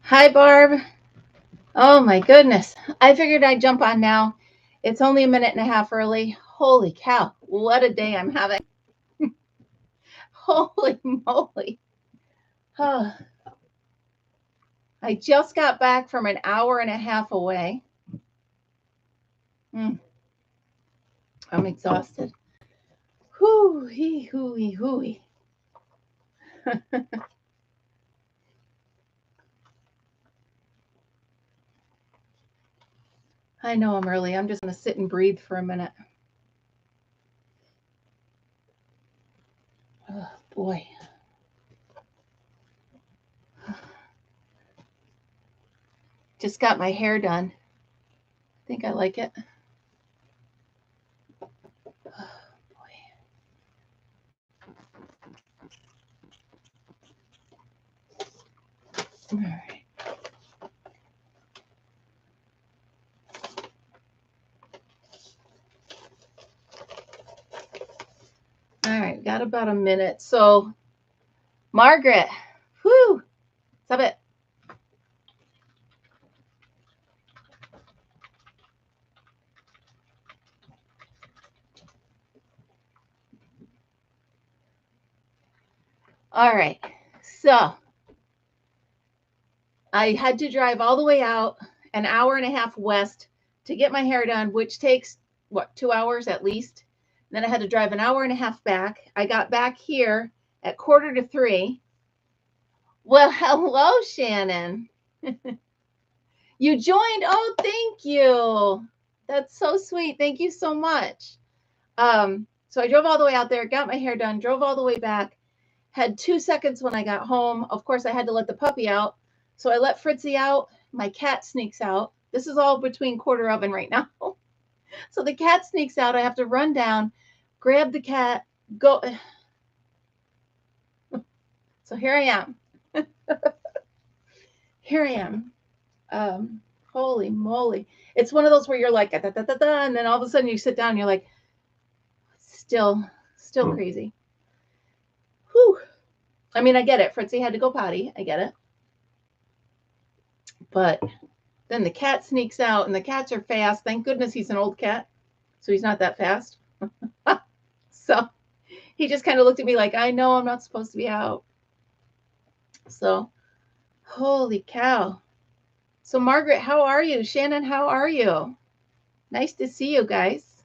Hi, Barb. Oh my goodness. I figured I'd jump on now. It's only a minute and a half early. Holy cow. What a day I'm having. Holy moly. Oh, I just got back from an hour and a half away. I'm exhausted. Hoo-hee, hoo-hee, hoo-hee. I know I'm early. I'm just going to sit and breathe for a minute. Oh, boy. Just got my hair done. I think I like it. Oh, boy. All right. All right, got about a minute. So, Margaret, whoo, stop it. All right, so I had to drive all the way out an hour and a half west to get my hair done, which takes what, 2 hours at least. Then I had to drive an hour and a half back. I got back here at 2:45. Well, hello, Shannon. You joined. Oh, thank you. That's so sweet. Thank you so much. So I drove all the way out there, got my hair done, drove all the way back, had 2 seconds when I got home. Of course, I had to let the puppy out. So I let Fritzy out. My cat sneaks out. This is all between quarter oven right now. So the cat sneaks out. I have to run down, grab the cat, go. So here I am. Here I am. Holy moly. It's one of those where you're like, da, da, da, da, and then all of a sudden you sit down and you're like, still crazy. Whew. I mean, I get it. Fritzy had to go potty. I get it. But then the cat sneaks out, and the cats are fast. Thank goodness he's an old cat, so he's not that fast. So he just kind of looked at me like, I know I'm not supposed to be out. So, holy cow. So, Margaret, how are you? Shannon, how are you? Nice to see you guys.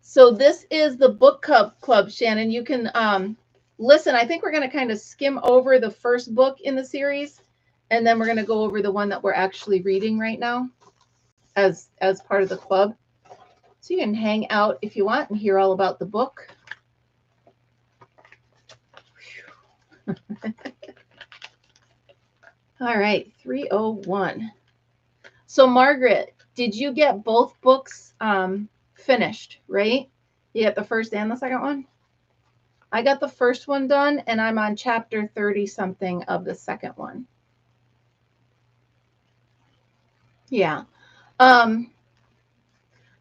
So this is the book club, Shannon. You can listen. I think we're going to kind of skim over the first book in the series, and then we're going to go over the one that we're actually reading right now as part of the club. So you can hang out if you want and hear all about the book. All right, 301. So Margaret, did you get both books finished, right? You got the first and the second one? I got the first one done, and I'm on chapter 30 something of the second one. Yeah.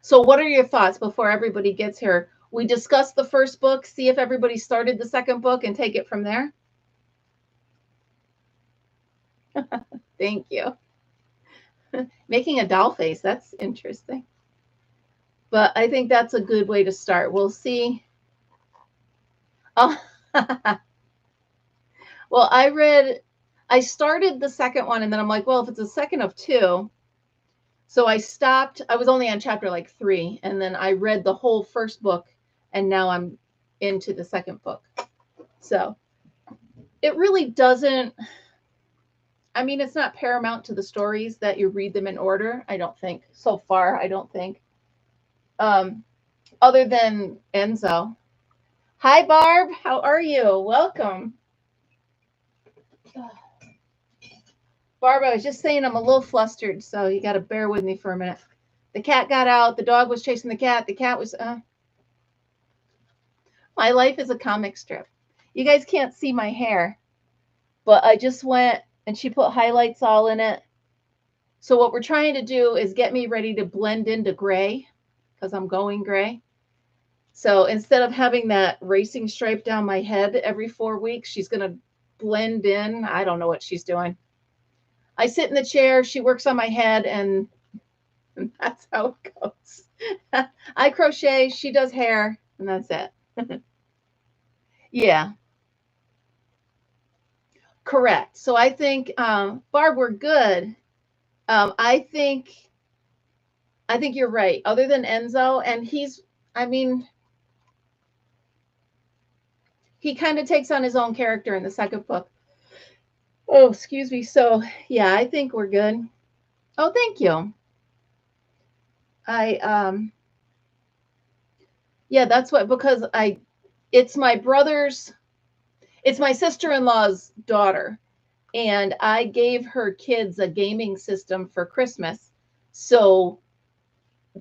So what are your thoughts before everybody gets here? We discuss the first book, see if everybody started the second book, and take it from there. Thank you. Making a doll face, that's interesting. But I think that's a good way to start. We'll see. Oh, well, I started the second one, and then I'm like, well, if it's a second of two. So I stopped. I was only on chapter like 3, and then I read the whole first book, and now I'm into the second book. So it really doesn't, I mean, it's not paramount to the stories that you read them in order, I don't think. So far, I don't think. Other than Enzo. Hi, Barb. How are you? Welcome. Barb, I was just saying I'm a little flustered, so you got to bear with me for a minute. The cat got out. The dog was chasing the cat. The cat was... My life is a comic strip. You guys can't see my hair, but I just went and she put highlights all in it. So what we're trying to do is get me ready to blend into gray because I'm going gray. So instead of having that racing stripe down my head every 4 weeks, she's going to blend in. I don't know what she's doing. I sit in the chair, she works on my head, and that's how it goes. I crochet, she does hair, and that's it. Yeah, correct. So I think, Barb, we're good. I think you're right. Other than Enzo, and I mean, he kind of takes on his own character in the second book. Oh, excuse me. So yeah, I think we're good. Oh, thank you. I yeah, that's what, because it's my brother's, it's my sister-in-law's daughter, and I gave her kids a gaming system for Christmas. So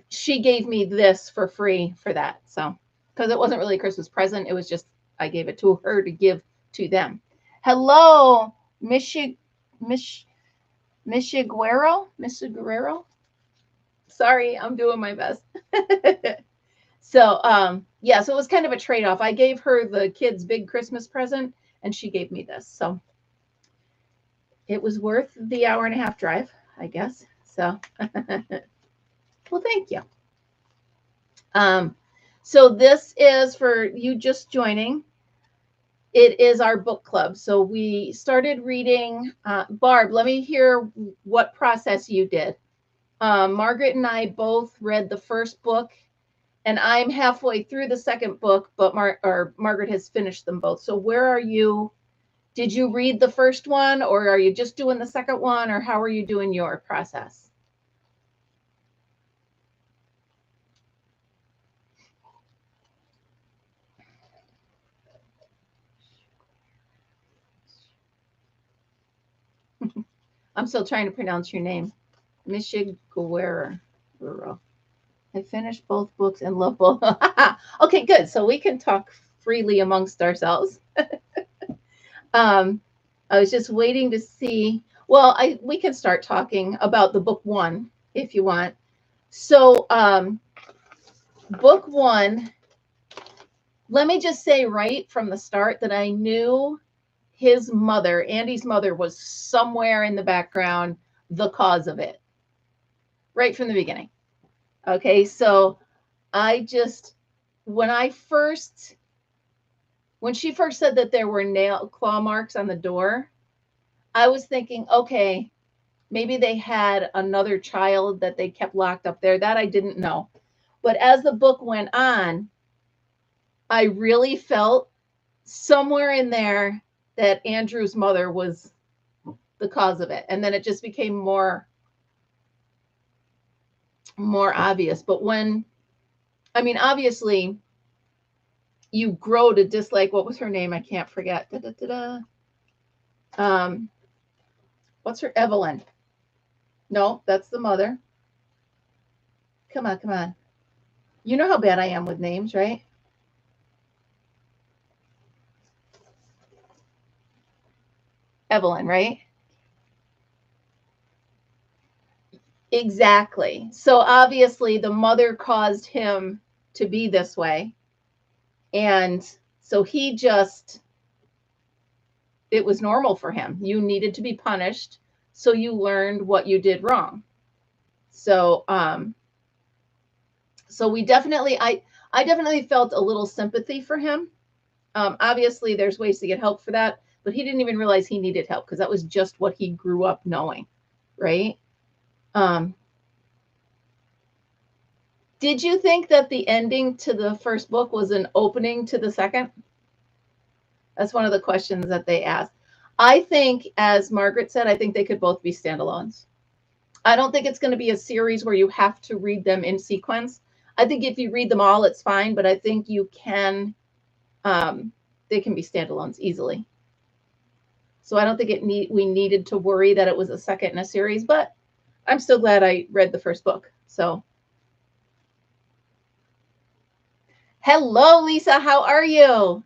she gave me this for free for that. So, because it wasn't really a Christmas present, it was just I gave it to her to give to them. Hello, Michiguero. Sorry, I'm doing my best. So, yeah, so it was kind of a trade-off. I gave her the kids' big Christmas present, and she gave me this. So it was worth the hour and a half drive, I guess. So, well, thank you. So this is for you just joining. It is our book club. So we started reading. Barb, let me hear what process you did. Margaret and I both read the first book, and I'm halfway through the second book, but Margaret has finished them both. So where are you? Did you read the first one, or are you just doing the second one, or how are you doing your process? I'm still trying to pronounce your name. Michiguera. I finished both books and love both. Okay, good. So we can talk freely amongst ourselves. I was just waiting to see. Well, we can start talking about the book one if you want. So, book one, let me just say right from the start that I knew his mother, Andy's mother, was somewhere in the background, the cause of it, right from the beginning. Okay, so I just, when she first said that there were claw marks on the door, I was thinking, okay, maybe they had another child that they kept locked up there. That I didn't know. But as the book went on, I really felt somewhere in there that Andrew's mother was the cause of it. And then it just became more obvious. But obviously you grow to dislike, what was her name? I can't forget. What's her? Evelyn. No, that's the mother. Come on. You know how bad I am with names, right? Evelyn, right? Exactly. So obviously the mother caused him to be this way. And so it was normal for him. You needed to be punished. So you learned what you did wrong. So, so I definitely felt a little sympathy for him. Obviously there's ways to get help for that, but he didn't even realize he needed help because that was just what he grew up knowing. Right. Did you think that the ending to the first book was an opening to the second? That's one of the questions that they asked. I think, as Margaret said, I think they could both be standalones. I don't think it's going to be a series where you have to read them in sequence. I think if you read them all, it's fine, but I think you can, they can be standalones easily. So I don't think we needed to worry that it was a second in a series, but I'm still glad I read the first book. So, hello, Lisa. How are you?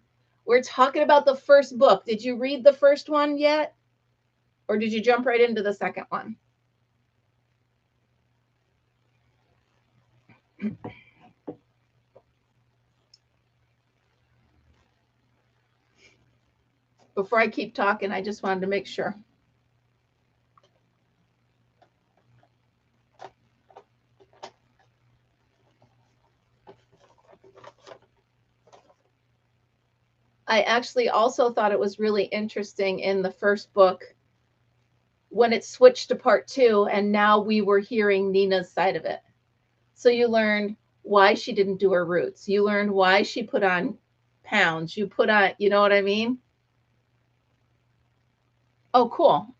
We're talking about the first book. Did you read the first one yet? Or did you jump right into the second one? before I keep talking, I just wanted to make sure. I actually also thought it was really interesting in the first book when it switched to part 2, and now we were hearing Nina's side of it. So you learned why she didn't do her roots. You learned why she put on pounds. You put on, you know what I mean? Oh, cool.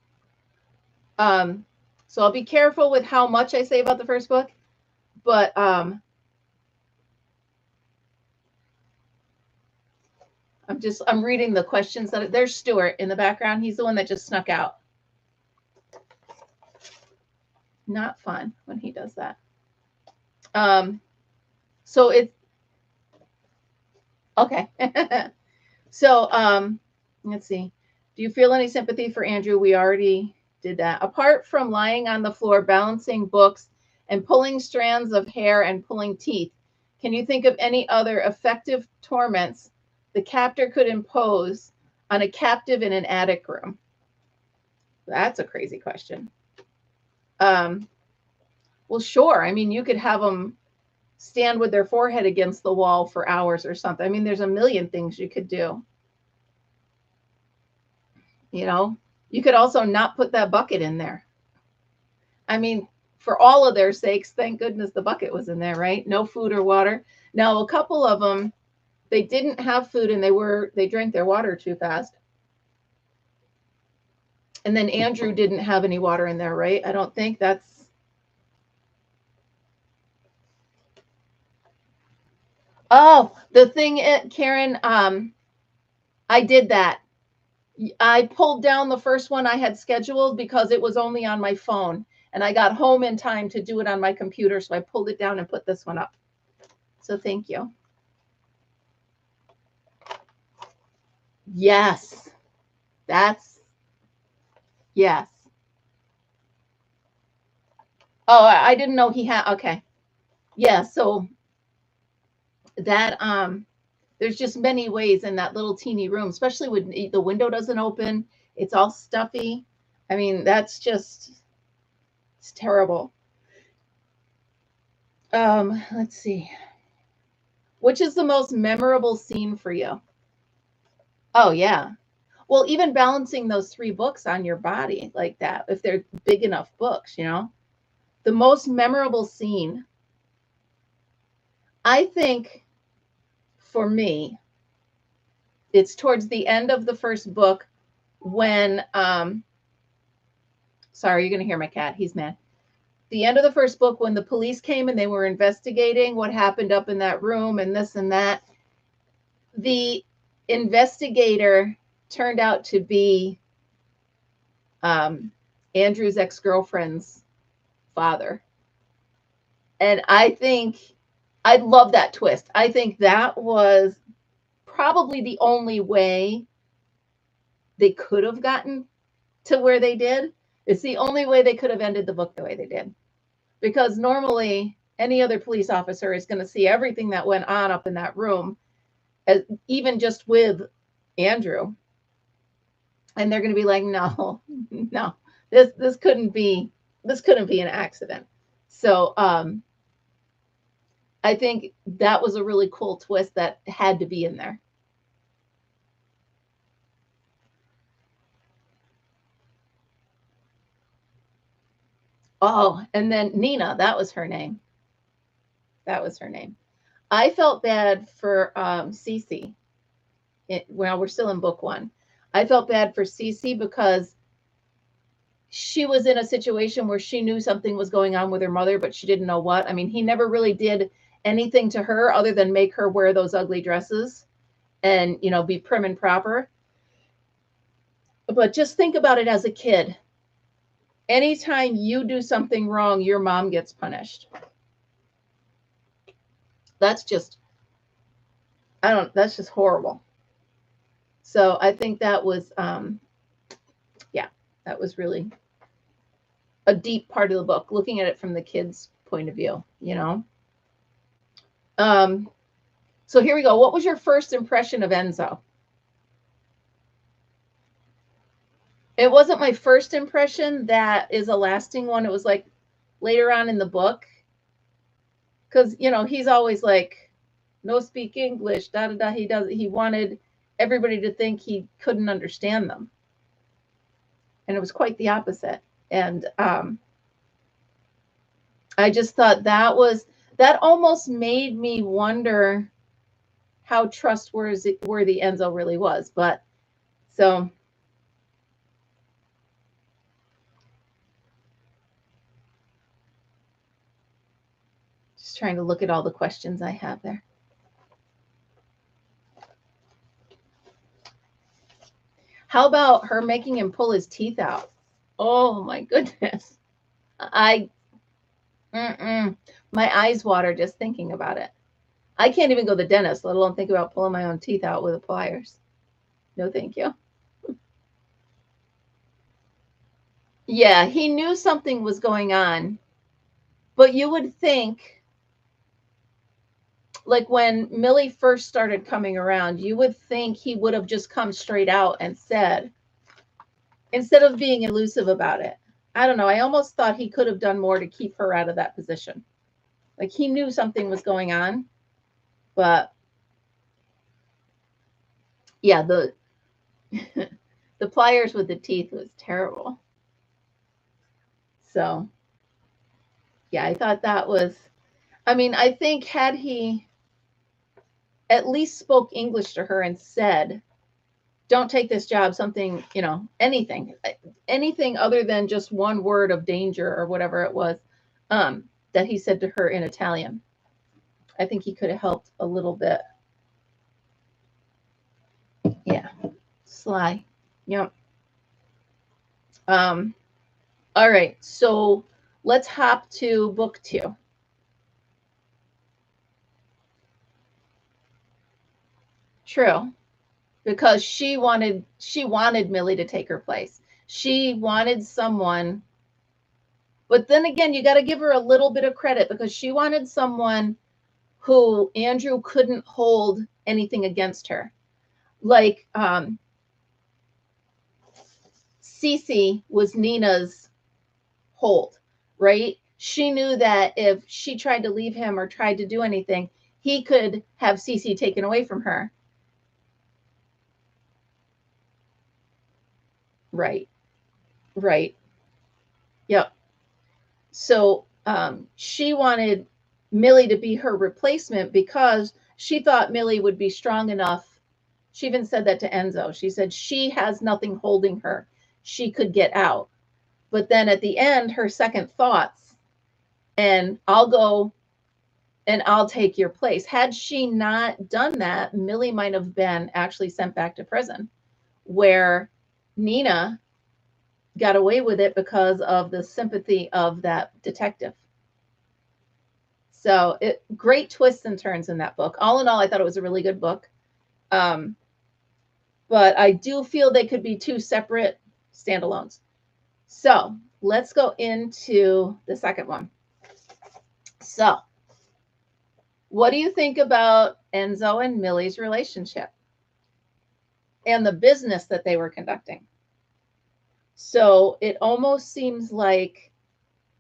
So I'll be careful with how much I say about the first book, but I'm reading the questions that there's Stuart in the background. He's the one that just snuck out. Not fun when he does that. So it's okay. So let's see. Do you feel any sympathy for Andrew? We already did that. Apart from lying on the floor, balancing books, and pulling strands of hair and pulling teeth, can you think of any other effective torments the captor could impose on a captive in an attic room? That's a crazy question. Well, sure. I mean, you could have them stand with their forehead against the wall for hours or something. I mean, there's a million things you could do. You know, you could also not put that bucket in there. I mean, for all of their sakes, thank goodness the bucket was in there, right? No food or water. Now, a couple of them, they didn't have food and they drank their water too fast. And then Andrew didn't have any water in there, right? I don't think that's. Oh, the thing, Karen, I did that. I pulled down the first one I had scheduled because it was only on my phone, and I got home in time to do it on my computer. So I pulled it down and put this one up. So thank you. Yes, yes. Oh, I didn't know he had. Okay. Yeah. So that, there's just many ways in that little teeny room, especially when the window doesn't open. It's all stuffy. I mean, that's just, it's terrible. Let's see. Which is the most memorable scene for you? Oh, yeah. Well, even balancing those 3 books on your body like that, if they're big enough books, you know? The most memorable scene, I think, for me, it's towards the end of the first book when, sorry, you're going to hear my cat. He's mad. The end of the first book when the police came and they were investigating what happened up in that room and this and that. The investigator turned out to be Andrew's ex-girlfriend's father. And I think I love that twist. I think that was probably the only way they could have gotten to where they did. It's the only way they could have ended the book the way they did. Because normally any other police officer is going to see everything that went on up in that room, even just with Andrew. And they're going to be like, no, this couldn't be an accident. So I think that was a really cool twist that had to be in there. Oh, and then Nina, that was her name. That was her name. I felt bad for Cece. Well, we're still in book 1. I felt bad for Cece because she was in a situation where she knew something was going on with her mother, but she didn't know what. I mean, he never really did anything to her other than make her wear those ugly dresses and, you know, be prim and proper. But just think about it as a kid. Anytime you do something wrong, your mom gets punished. That's just, that's just horrible. So I think that was, yeah, that was really a deep part of the book, looking at it from the kids' point of view, you know? So here we go. What was your first impression of Enzo? It wasn't my first impression that is a lasting one. It was like later on in the book. Because, he's always like, no speak English, da da da. He wanted everybody to think he couldn't understand them. And it was quite the opposite. And I just thought that almost made me wonder how trustworthy Enzo really was. But so just trying to look at all the questions I have there. How about her making him pull his teeth out? Oh my goodness. My eyes water just thinking about it. I can't even go to the dentist, let alone think about pulling my own teeth out with the pliers. No, thank you. Yeah, he knew something was going on, but you would think, like when Millie first started coming around, you would think he would have just come straight out and said, instead of being elusive about it. I don't know. I almost thought he could have done more to keep her out of that position. Like he knew something was going on, but yeah, the the pliers with the teeth was terrible. So yeah, I thought that was, I think had he at least spoke English to her and said, don't take this job, something, anything other than just one word of danger or whatever it was, that he said to her in Italian. I think he could have helped a little bit. Yeah. Sly. Yep. All right. So let's hop to book 2. True. Because she wanted Millie to take her place. She wanted someone, but then again, you got to give her a little bit of credit because she wanted someone who Andrew couldn't hold anything against her. Like Cece was Nina's hold, right? She knew that if she tried to leave him or tried to do anything, he could have Cece taken away from her. Right. Right. Yep. So she wanted Millie to be her replacement because she thought Millie would be strong enough. She even said that to Enzo. She said she has nothing holding her. She could get out. But then at the end, her second thoughts, and I'll go and I'll take your place. Had she not done that, Millie might have been actually sent back to prison, where Nina got away with it because of the sympathy of that detective. So great twists and turns in that book. All in all, I thought it was a really good book. But I do feel they could be 2 separate standalones. So let's go into the second one. So what do you think about Enzo and Millie's relationship and the business that they were conducting? So it almost seems like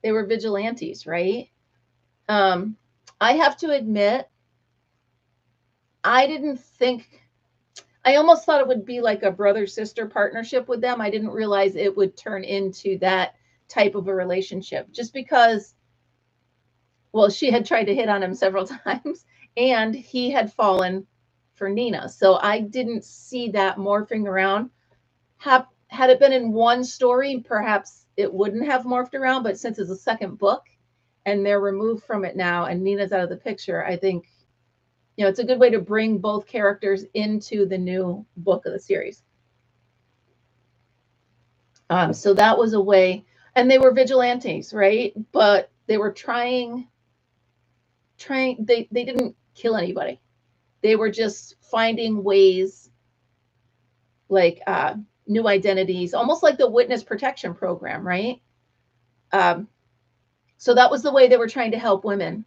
they were vigilantes, right? I have to admit, I almost thought it would be like a brother-sister partnership with them. I didn't realize it would turn into that type of a relationship just because, well, she had tried to hit on him several times and he had fallen for Nina. So I didn't see that morphing around. Had it been in one story, perhaps it wouldn't have morphed around, but since it's a second book and they're removed from it now and Nina's out of the picture, I think, it's a good way to bring both characters into the new book of the series. So that was a way, and they were vigilantes, right? But they were trying, they didn't kill anybody. They were just finding ways, like new identities, almost like the witness protection program, right? So that was the way they were trying to help women.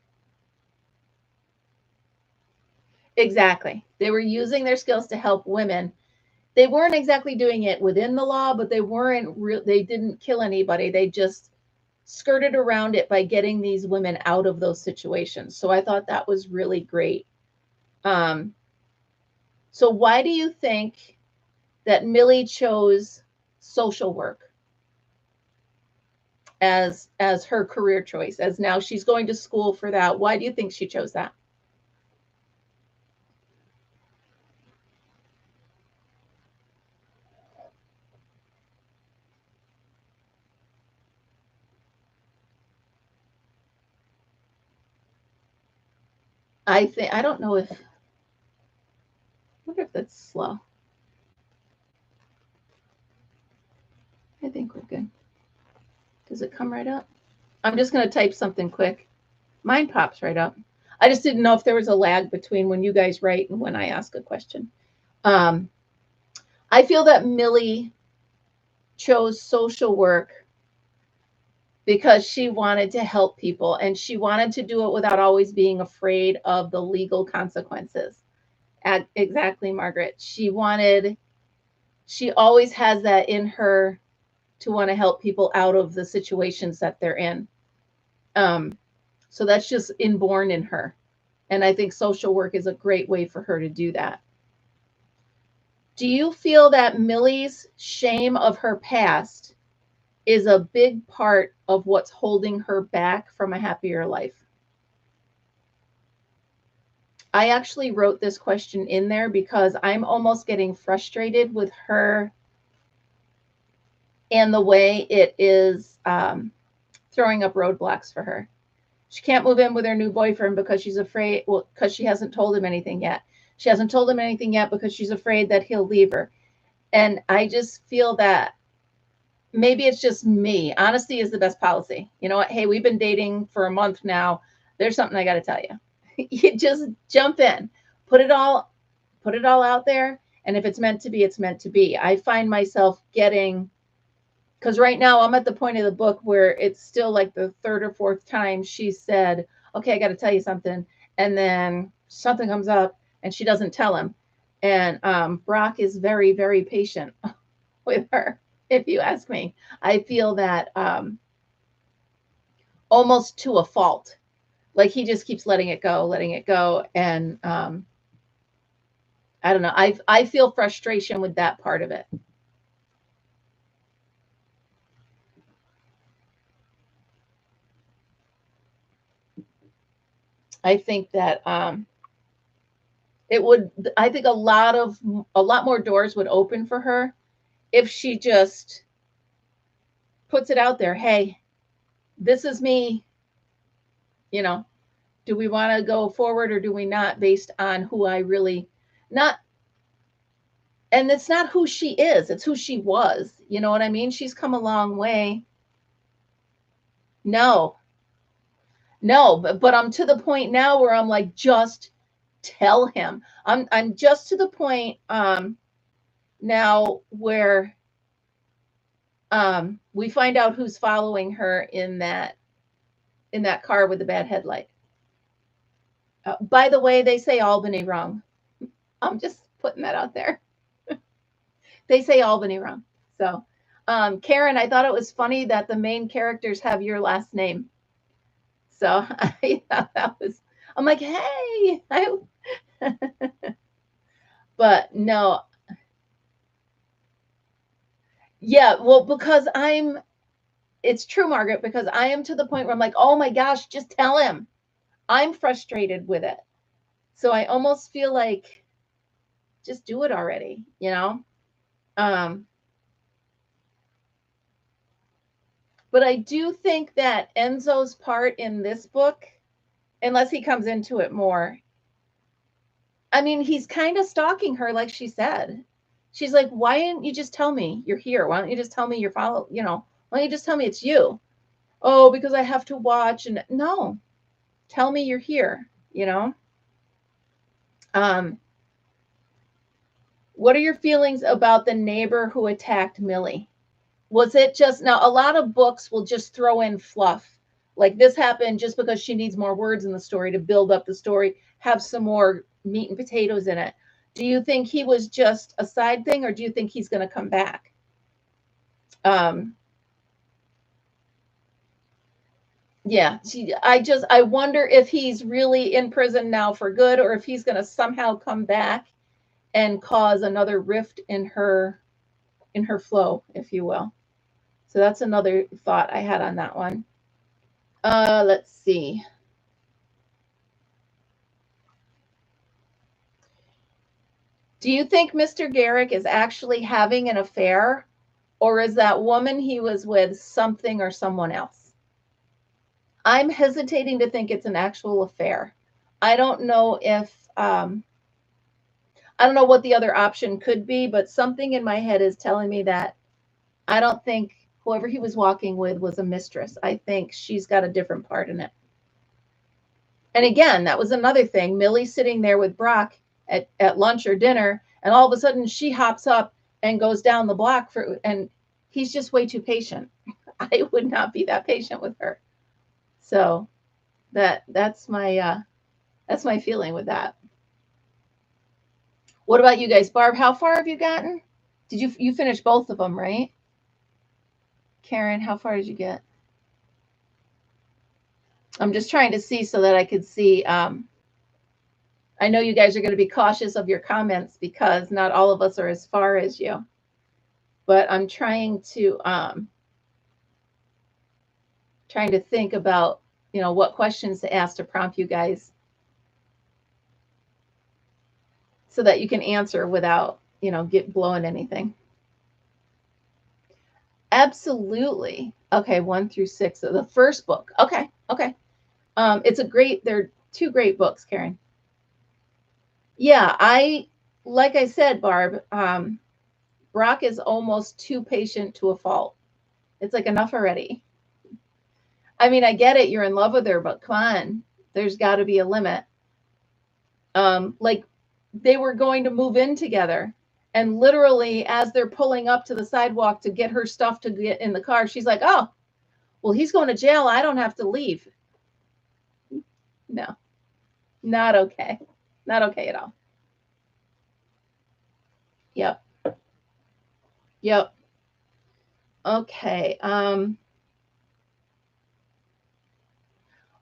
Exactly. They were using their skills to help women. they weren't exactly doing it within the law, but they didn't kill anybody. They just skirted around it by getting these women out of those situations. So I thought that was really great. So why do you think that Millie chose social work as her career choice, as now she's going to school for that? Why do you think she chose that? I don't know if, I wonder if that's slow. I think we're good. Does it come right up? I'm just going to type something quick. Mine pops right up. I just didn't know if there was a lag between when you guys write and when I ask a question. I feel that Millie chose social work because she wanted to help people and she wanted to do it without always being afraid of the legal consequences. Exactly, Margaret. She always has that in her to want to help people out of the situations that they're in. So that's just inborn in her. And I think social work is a great way for her to do that. Do you feel that Millie's shame of her past is a big part of what's holding her back from a happier life? I actually wrote this question in there because I'm almost getting frustrated with her and the way it is throwing up roadblocks for her. She can't move in with her new boyfriend because she's afraid, well, because she hasn't told him anything yet. She hasn't told him anything yet because she's afraid that he'll leave her. And I just feel that maybe it's just me. Honesty is the best policy. You know what? Hey, we've been dating for a month now. There's something I got to tell you. You just jump in, put it all out there. And if it's meant to be, it's meant to be. I find myself getting, because right now I'm at the point of the book where it's still like the third or fourth time she said, okay, I got to tell you something. And then something comes up and she doesn't tell him. And Brock is very, very patient with her, if you ask me. I feel that almost to a fault. Like he just keeps letting it go. And I don't know. I feel frustration with that part of it. I think that it would, I think a lot more doors would open for her if she just puts it out there. Hey, this is me. You know, do we want to go forward or do we not, based on who I really, not, and it's not who she is, it's who she was. You know what I mean? She's come a long way. No, but I'm to the point now where I'm like, just tell him. I'm just to the point now where we find out who's following her in that car with the bad headlight. By the way, they say Albany wrong. I'm just putting that out there. They say Albany wrong. So, Karen, I thought it was funny that the main characters have your last name. So I thought that was, I'm like, hey, but no. Yeah, well, because it's true, Margaret, because I am to the point where I'm like, oh my gosh, just tell him. I'm frustrated with it. So I almost feel like just do it already, you know? But I do think that Enzo's part in this book, unless he comes into it more, I mean, he's kind of stalking her, like she said. She's like, why didn't you just tell me you're here? Why don't you just tell me you're why don't you just tell me it's you? Oh, because I have to watch. And no, tell me you're here, you know? What are your feelings about the neighbor who attacked Millie? Was it just, now a lot of books will just throw in fluff. Like this happened just because she needs more words in the story to build up the story, have some more meat and potatoes in it. Do you think he was just a side thing, or do you think he's going to come back? Yeah, I wonder if he's really in prison now for good, or if he's going to somehow come back and cause another rift in her flow, if you will. So that's another thought I had on that one. Let's see. Do you think Mr. Garrick is actually having an affair, or is that woman he was with something or someone else? I'm hesitating to think it's an actual affair. I don't know if I don't know what the other option could be, but something in my head is telling me that I don't think whoever he was walking with was a mistress. I think she's got a different part in it. And again, that was another thing. Millie's sitting there with Brock at lunch or dinner, and all of a sudden she hops up and goes down the block and he's just way too patient. I would not be that patient with her. So that's my feeling with that. What about you guys? Barb, how far have you gotten? Did you finish both of them, right? Karen, how far did you get? I'm just trying to see so that I could see. I know you guys are going to be cautious of your comments because not all of us are as far as you. But I'm trying to think about, what questions to ask to prompt you guys so that you can answer without, blowing anything. Absolutely. Okay, 1 through 6 of the first book. Okay. They're two great books, Karen. Yeah, like I said, Barb, Brock is almost too patient to a fault. It's like, enough already. I mean, I get it. You're in love with her, but come on, there's got to be a limit. Like they were going to move in together, and literally as they're pulling up to the sidewalk to get her stuff to get in the car, she's like, oh, well, he's going to jail. I don't have to leave. No, not okay. Not okay at all. Yep. Okay.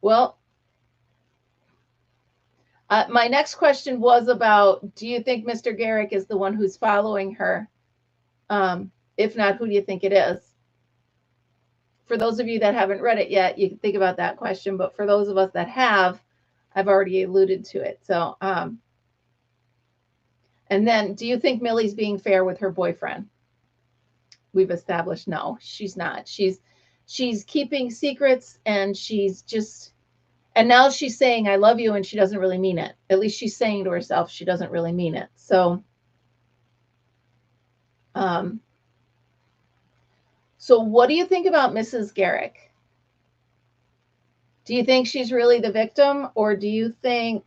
Well, my next question was about, do you think Mr. Garrick is the one who's following her? If not, who do you think it is? For those of you that haven't read it yet, you can think about that question. But for those of us that have, I've already alluded to it. So, and then, do you think Millie's being fair with her boyfriend? We've established no, she's not. She's keeping secrets, and and now she's saying I love you, and she doesn't really mean it. At least she's saying to herself she doesn't really mean it. So so what do you think about Mrs. Garrick? Do you think she's really the victim, or do you think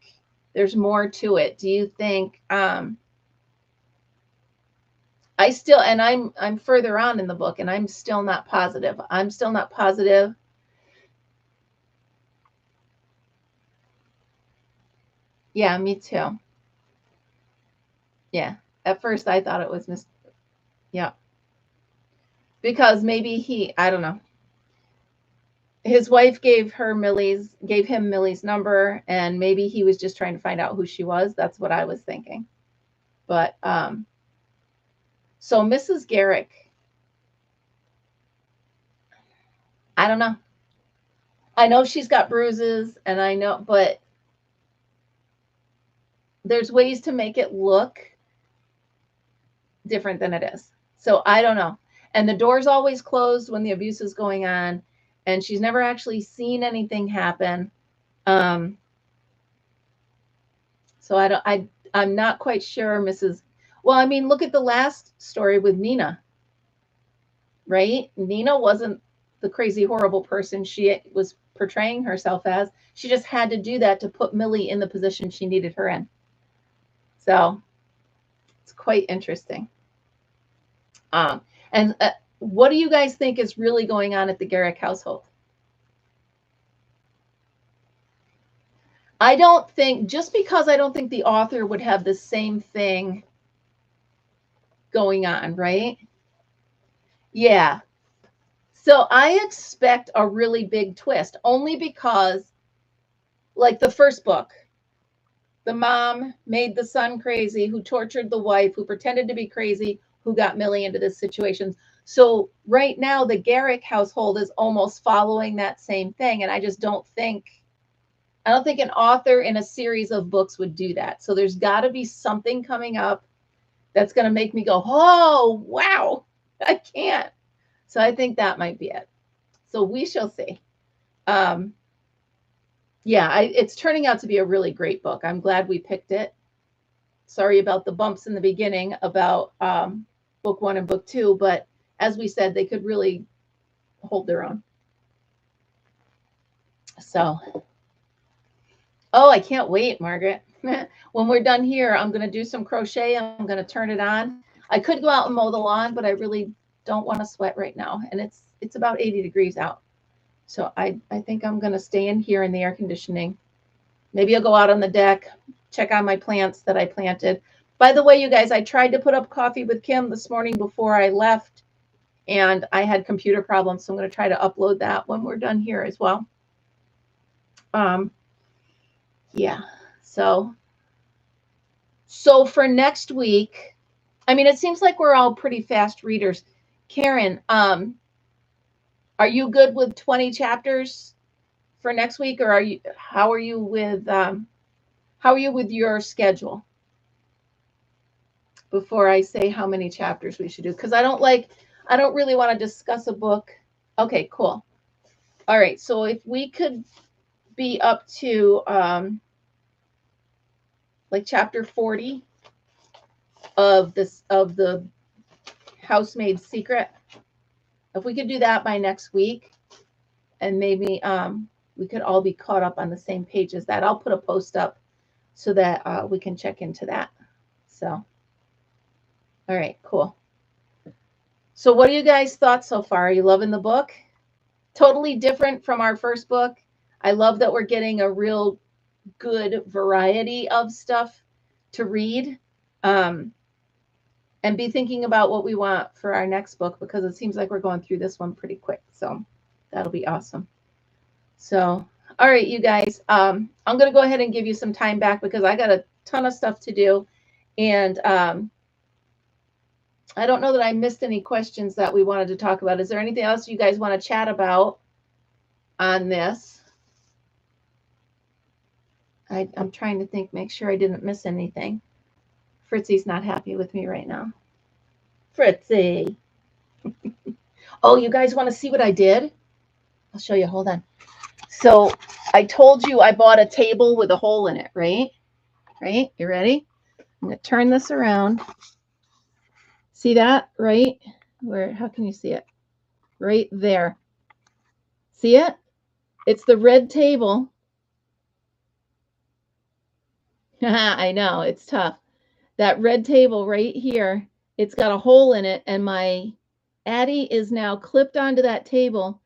there's more to it? Do you think I'm further on in the book, and I'm still not positive. Yeah, me too. Yeah. At first I thought it was yeah. Because maybe I don't know. His wife gave him Millie's number, and maybe he was just trying to find out who she was. That's what I was thinking. But so Mrs. Garrick, I don't know. I know she's got bruises, and I know, but there's ways to make it look different than it is. So I don't know. And the door's always closed when the abuse is going on, and she's never actually seen anything happen. So I'm not quite sure, Well, I mean, look at the last story with Nina, right? Nina wasn't the crazy, horrible person she was portraying herself as. She just had to do that to put Millie in the position she needed her in. So it's quite interesting. And what do you guys think is really going on at the Garrick household? I don't think, just because I don't think the author would have the same thing going on, right? Yeah. So I expect a really big twist, only because, like the first book, the mom made the son crazy, who tortured the wife, who pretended to be crazy, who got Millie into this situation. So right now, the Garrick household is almost following that same thing. And I just don't think, I don't think an author in a series of books would do that. So there's got to be something coming up that's going to make me go, oh, wow, I can't. So I think that might be it. So we shall see. Yeah, it's turning out to be a really great book. I'm glad we picked it. Sorry about the bumps in the beginning about book 1 and book 2, but as we said, they could really hold their own. So, oh, I can't wait, Margaret. When we're done here, I'm going to do some crochet. I'm going to turn it on. I could go out and mow the lawn, but I really don't want to sweat right now. And it's about 80 degrees out. So I think I'm going to stay in here in the air conditioning. Maybe I'll go out on the deck, check on my plants that I planted. By the way, you guys, I tried to put up Coffee with Kim this morning before I left, and I had computer problems. So I'm going to try to upload that when we're done here as well. Yeah. So for next week, I mean, it seems like we're all pretty fast readers. Karen, are you good with 20 chapters for next week, or how are you with your schedule? Before I say how many chapters we should do, because I don't really want to discuss a book. Okay, cool. All right, so if we could be up to like chapter 40 of the Housemaid's Secret, if we could do that by next week, and maybe we could all be caught up on the same page as that. I'll put a post up so that we can check into that. So, all right, cool. So what are you guys' thoughts so far? Are you loving the book? Totally different from our first book. I love that we're getting a real good variety of stuff to read, and be thinking about what we want for our next book, because it seems like we're going through this one pretty quick. So that'll be awesome. So, all right, you guys, I'm going to go ahead and give you some time back because I got a ton of stuff to do. And I don't know that I missed any questions that we wanted to talk about. Is there anything else you guys want to chat about on this? I'm trying to think, make sure I didn't miss anything. Fritzy's not happy with me right now. Fritzy. Oh, you guys want to see what I did? I'll show you. Hold on. So I told you I bought a table with a hole in it, right? Right? You ready? I'm going to turn this around. See that? Right? Where? How can you see it? Right there. See it? It's the red table. I know, it's tough. That red table right here, it's got a hole in it, and my Addie is now clipped onto that table,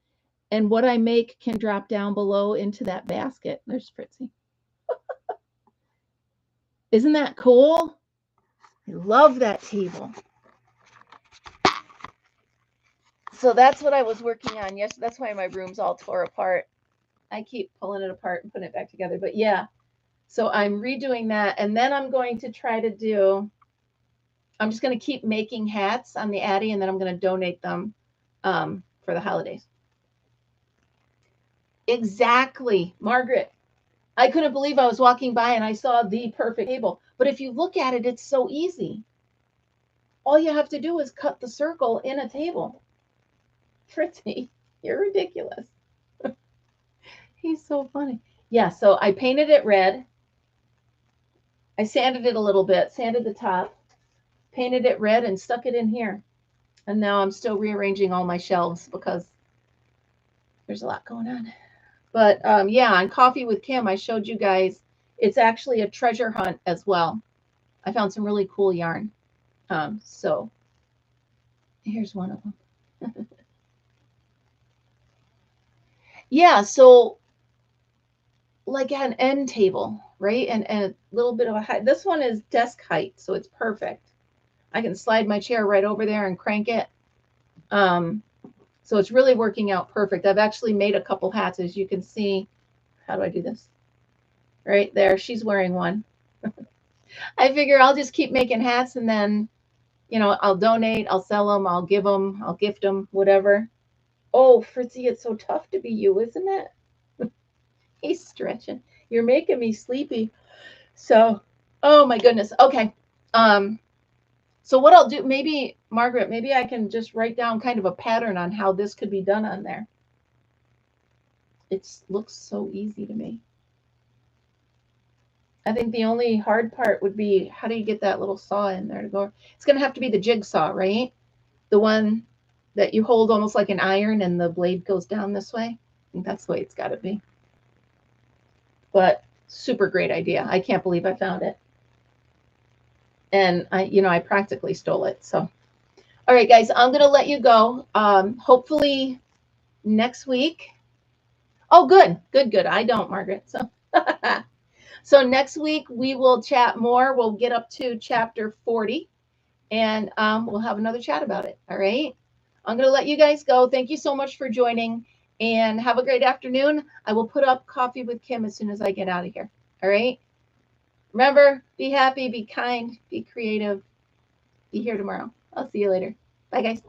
and what I make can drop down below into that basket. There's Fritzy. Isn't that cool? I love that table. So that's what I was working on. Yes, that's why my room's all tore apart. I keep pulling it apart and putting it back together. But yeah, so I'm redoing that. And then I'm going to try to do, I'm just going to keep making hats on the Addie, and then I'm going to donate them for the holidays. Exactly, Margaret. I couldn't believe I was walking by and I saw the perfect table. But if you look at it, it's so easy. All you have to do is cut the circle in a table. Fritzy, you're ridiculous. He's so funny. Yeah, so I painted it red. I sanded it a little bit, sanded the top, painted it red, and stuck it in here. And now I'm still rearranging all my shelves because there's a lot going on. But yeah, on Coffee with Kim, I showed you guys, it's actually a treasure hunt as well. I found some really cool yarn. So here's one of them. Yeah, so like an end table, right? And a little bit of a height. This one is desk height, so it's perfect. I can slide my chair right over there and crank it. So it's really working out perfect. I've actually made a couple hats, as you can see. How do I do this? Right there, she's wearing one. I figure I'll just keep making hats, and then, you know, I'll donate, I'll sell them, I'll give them, I'll gift them, whatever. Oh, Fritzy, it's so tough to be you, isn't it? He's stretching. You're making me sleepy. So, oh my goodness. Okay. So what I'll do, maybe, Margaret, maybe I can just write down kind of a pattern on how this could be done on there. It looks so easy to me. I think the only hard part would be, how do you get that little saw in there to go? It's going to have to be the jigsaw, right? The one that you hold almost like an iron and the blade goes down this way. I think that's the way it's got to be. But super great idea. I can't believe I found it. And I practically stole it. So, all right, guys, I'm going to let you go. Hopefully next week. Oh, good. I don't, Margaret. So, so next week we will chat more. We'll get up to chapter 40 and we'll have another chat about it. All right. I'm going to let you guys go. Thank you so much for joining and have a great afternoon. I will put up Coffee with Kim as soon as I get out of here. All right. Remember, be happy, be kind, be creative. Be here tomorrow. I'll see you later. Bye, guys.